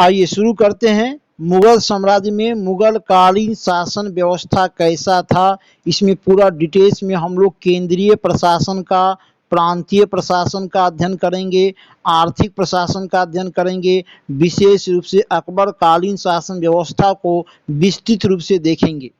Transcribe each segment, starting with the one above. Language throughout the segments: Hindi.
आइए शुरू करते हैं। मुगल साम्राज्य में मुगल कालीन शासन व्यवस्था कैसा था, इसमें पूरा डिटेल्स में हम लोग केंद्रीय प्रशासन का, प्रांतीय प्रशासन का अध्ययन करेंगे, आर्थिक प्रशासन का अध्ययन करेंगे। विशेष रूप से अकबर कालीन शासन व्यवस्था को विस्तृत रूप से देखेंगे।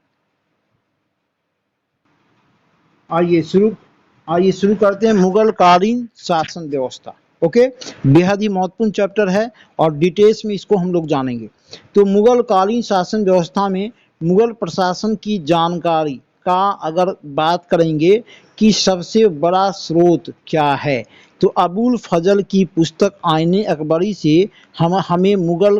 आइए शुरू करते हैं मुगल कालीन शासन व्यवस्था। ओके, बेहद ही महत्वपूर्ण चैप्टर है और डिटेल्स में इसको हम लोग जानेंगे। तो मुगल कालीन शासन व्यवस्था में मुगल प्रशासन की जानकारी का अगर बात करेंगे कि सबसे बड़ा स्रोत क्या है, तो अबुल फजल की पुस्तक आईने अकबरी से हमें मुगल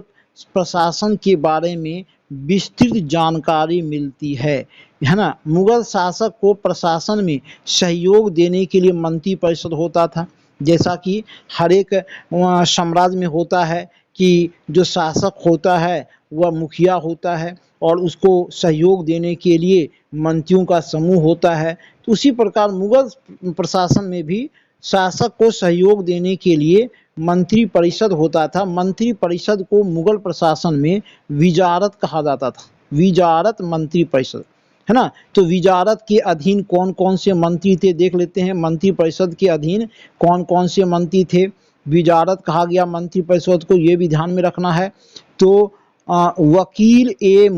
प्रशासन के बारे में विस्तृत जानकारी मिलती है ना। मुगल शासक को प्रशासन में सहयोग देने के लिए मंत्री परिषद होता था, जैसा कि हर एक साम्राज्य में होता है कि जो शासक होता है वह मुखिया होता है और उसको सहयोग देने के लिए मंत्रियों का समूह होता है। तो उसी प्रकार मुगल प्रशासन में भी शासक को सहयोग देने के लिए मंत्री परिषद होता था। मंत्री परिषद को मुगल प्रशासन में विजारत कहा जाता था, विजारत मंत्री परिषद, है ना। तो विजारत के अधीन कौन कौन से मंत्री थे देख लेते हैं। मंत्री परिषद के अधीन कौन कौन से मंत्री थे, विजारत कहा गया मंत्री परिषद को, ये भी ध्यान में रखना है। तो वकील ए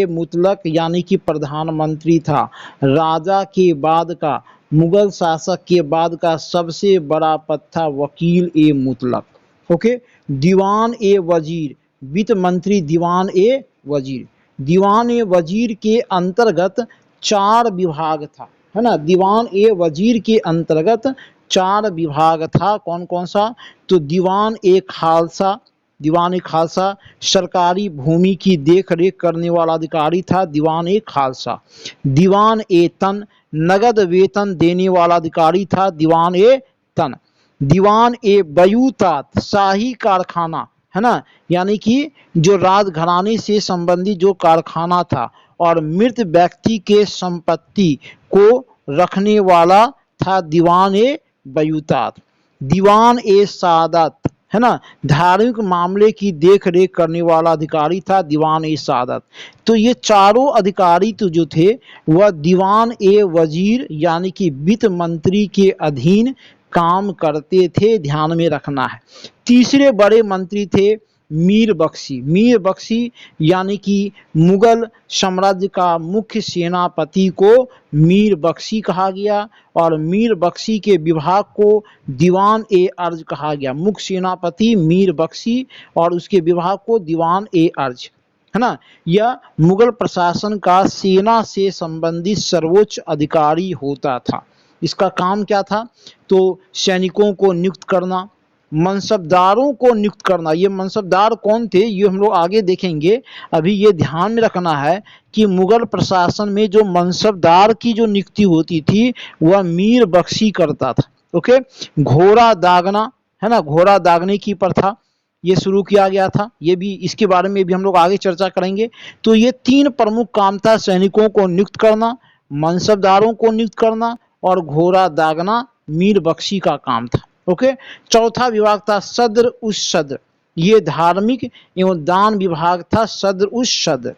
मुतलक यानी कि प्रधानमंत्री था। राजा के बाद का, मुगल शासक के बाद का सबसे बड़ा पद था वकील ए मुतलक। ओके, दीवान ए वजीर, वित्त मंत्री दीवान ए वजीर। दीवान ए वजीर के अंतर्गत 4 विभाग था, है ना। दीवान ए वजीर के अंतर्गत 4 विभाग था। कौन कौन सा, तो दीवान ए खालसा, दीवान ए खालसा सरकारी भूमि की देख रेख करने वाला अधिकारी था, दीवान ए खालसा। दीवान ए तन नगद वेतन देने वाला अधिकारी था, दीवान ए तन। दीवान ए बयूतात शाही कारखाना, है ना, यानी कि जो राजघराने से संबंधित जो कारखाना था और मृत व्यक्ति के संपत्ति को रखने वाला था, दीवान ए बयूतात। दीवान ए सादत, है ना, धार्मिक मामले की देख रेख करने वाला अधिकारी था, दीवान ए सादत। तो ये चारों अधिकारी तो जो थे वह दीवान ए वजीर यानी कि वित्त मंत्री के अधीन काम करते थे, ध्यान में रखना है। तीसरे बड़े मंत्री थे मीर बख्शी। मीर बख्शी यानी कि मुगल साम्राज्य का मुख्य सेनापति को मीर बख्शी कहा गया और मीर बख्शी के विभाग को दीवान ए अर्ज कहा गया। मुख्य सेनापति मीर बख्शी और उसके विभाग को दीवान ए अर्ज, है ना। यह मुगल प्रशासन का सेना से संबंधित सर्वोच्च अधिकारी होता था। इसका काम क्या था, तो सैनिकों को नियुक्त करना, मनसबदारों को नियुक्त करना। ये मनसबदार कौन थे ये हम लोग आगे देखेंगे। अभी ये ध्यान में रखना है कि मुगल प्रशासन में जो मनसबदार की जो नियुक्ति होती थी वह मीर बख्शी करता था। ओके, घोड़ा दागना, है ना, घोड़ा दागने की प्रथा ये शुरू किया गया था। ये भी, इसके बारे में भी हम लोग आगे चर्चा करेंगे। तो ये 3 प्रमुख काम था, सैनिकों को नियुक्त करना, मनसबदारों को नियुक्त करना और घोड़ा दागना मीर बख्शी का काम था। ओके, चौथा विभाग था सद्र उस सद्र, ये धार्मिक एवं दान विभाग था, सद्र उस सद्र।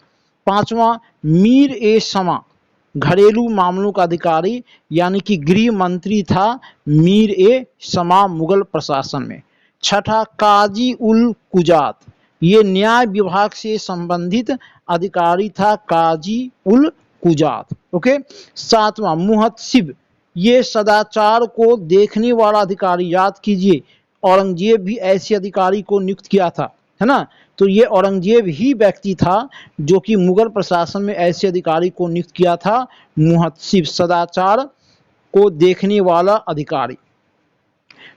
5वां मीर ए समा, घरेलू मामलों का अधिकारी यानी कि गृह मंत्री था मीर ए समा मुगल प्रशासन में। 6ठा काजी उल कुजात, ये न्याय विभाग से संबंधित अधिकारी था, काजी उल कुजात। ओके, 7वां मुहत्सिब, ये सदाचार को देखने वाला अधिकारी। याद कीजिए औरंगजेब भी ऐसे अधिकारी को नियुक्त किया था, है ना। तो ये औरंगजेब ही व्यक्ति था जो कि मुगल प्रशासन में ऐसे अधिकारी को नियुक्त किया था, मुहत्सिब, सदाचार को देखने वाला अधिकारी।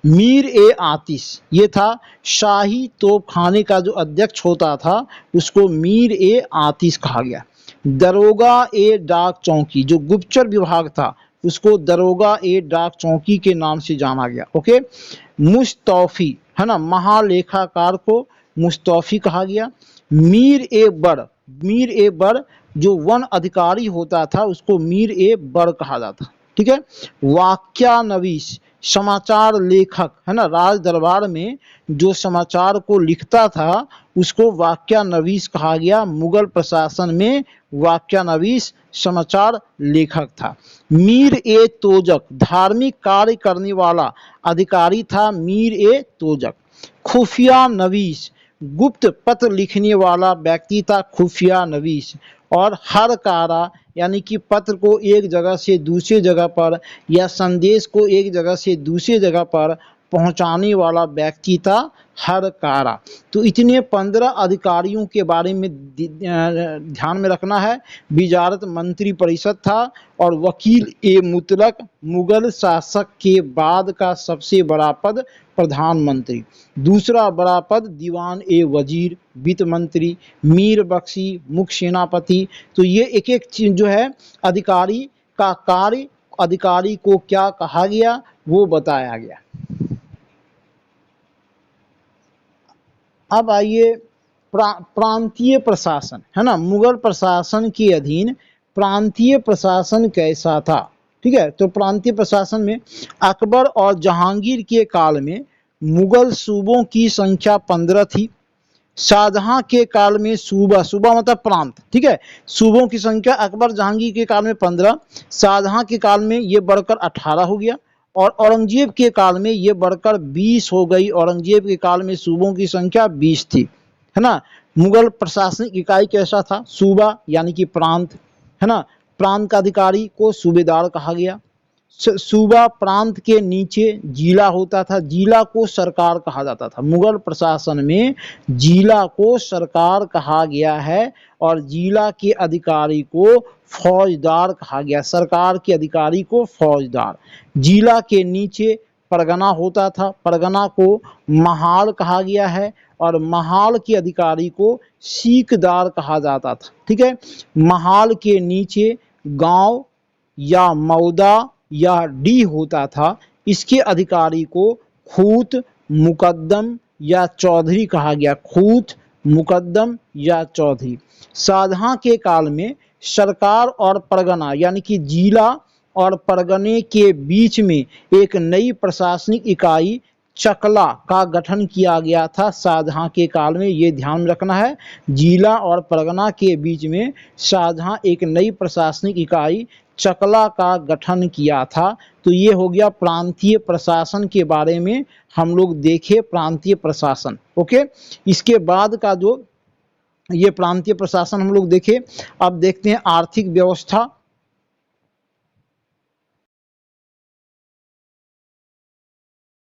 मीर ए आतिश, ये था शाही तोपखाने का जो अध्यक्ष होता था उसको मीर ए आतिश कहा गया। दरोगा ए डाक चौकी, जो गुप्तचर विभाग था उसको दरोगा ए डाक चौकी के नाम से जाना गया। ओके, मुस्तौफी, है ना, महालेखाकार को मुस्तौफी कहा गया। मीर ए बड़ जो वन अधिकारी होता था उसको मीर ए बड़ कहा जाता। ठीक है, वाक्यानवीस, समाचार लेखक, है ना, राज दरबार में जो समाचार को लिखता था उसको वाक्यानवीस कहा गया। मुगल प्रशासन में वाक्यानवीस समाचार लेखक था। मीर ए तोजक धार्मिक कार्य करने वाला अधिकारी था। मीर ए तोजक। खुफिया नवीस गुप्त पत्र लिखने वाला व्यक्ति था। खुफिया नवीस। और हर कारा यानी कि पत्र को एक जगह से दूसरी जगह पर या संदेश को एक जगह से दूसरी जगह पर पहुंचाने वाला व्यक्ति था हर कारा। तो इतने 15 अधिकारियों के बारे में ध्यान में रखना है। विजारत मंत्री परिषद था और वकील ए मुतलक मुगल शासक के बाद का सबसे बड़ा पद प्रधानमंत्री। दूसरा बड़ा पद दीवान ए वजीर वित्त मंत्री। मीर बख्शी मुख्य सेनापति। तो ये एक एक चीज जो है अधिकारी का कार्य, अधिकारी को क्या कहा गया वो बताया गया। अब आइए प्रांतीय प्रशासन, है ना, मुगल प्रशासन के अधीन प्रांतीय प्रशासन कैसा था। ठीक है, तो प्रांतीय प्रशासन में अकबर और जहांगीर के काल में मुगल सूबों की संख्या 15 थी। शाहजहां के काल में सूबा, सूबा मतलब प्रांत, ठीक है, सूबों की संख्या अकबर जहांगीर के काल में 15, शाहजहां के काल में ये बढ़कर 18 हो गया और औरंगजेब के काल में ये बढ़कर 20 हो गई। औरंगजेब के काल में सूबों की संख्या 20 थी, है ना। मुगल प्रशासनिक इकाई कैसा था, सूबा यानी कि प्रांत, है ना। प्रांत का अधिकारी को सूबेदार कहा गया। सूबा प्रांत के नीचे जिला होता था। जिला को सरकार कहा जाता था। मुगल प्रशासन में जिला को सरकार कहा गया है और जिला के अधिकारी को फौजदार कहा गया। सरकार के अधिकारी को फौजदार। जिला के नीचे परगना होता था। परगना को महाल कहा गया है और महाल के अधिकारी को सीकदार कहा जाता था। ठीक है, महाल के नीचे गांव या मौदा या डी होता था। इसके अधिकारी को खूत, मुकद्दम या चौधरी कहा गया। खूत, मुकद्दम या चौधरी। शाहजहां के काल में सरकार और परगना यानी कि जिला और परगने के बीच में एक नई प्रशासनिक इकाई चकला का गठन किया गया था। शाहजहां के काल में ये ध्यान रखना है, जिला और परगना के बीच में शाहजहां एक नई प्रशासनिक इकाई चकला का गठन किया था। तो ये हो गया प्रांतीय प्रशासन के बारे में हम लोग देखे, प्रांतीय प्रशासन। ओके, इसके बाद का जो ये प्रांतीय प्रशासन हम लोग देखे। अब देखते हैं आर्थिक व्यवस्था।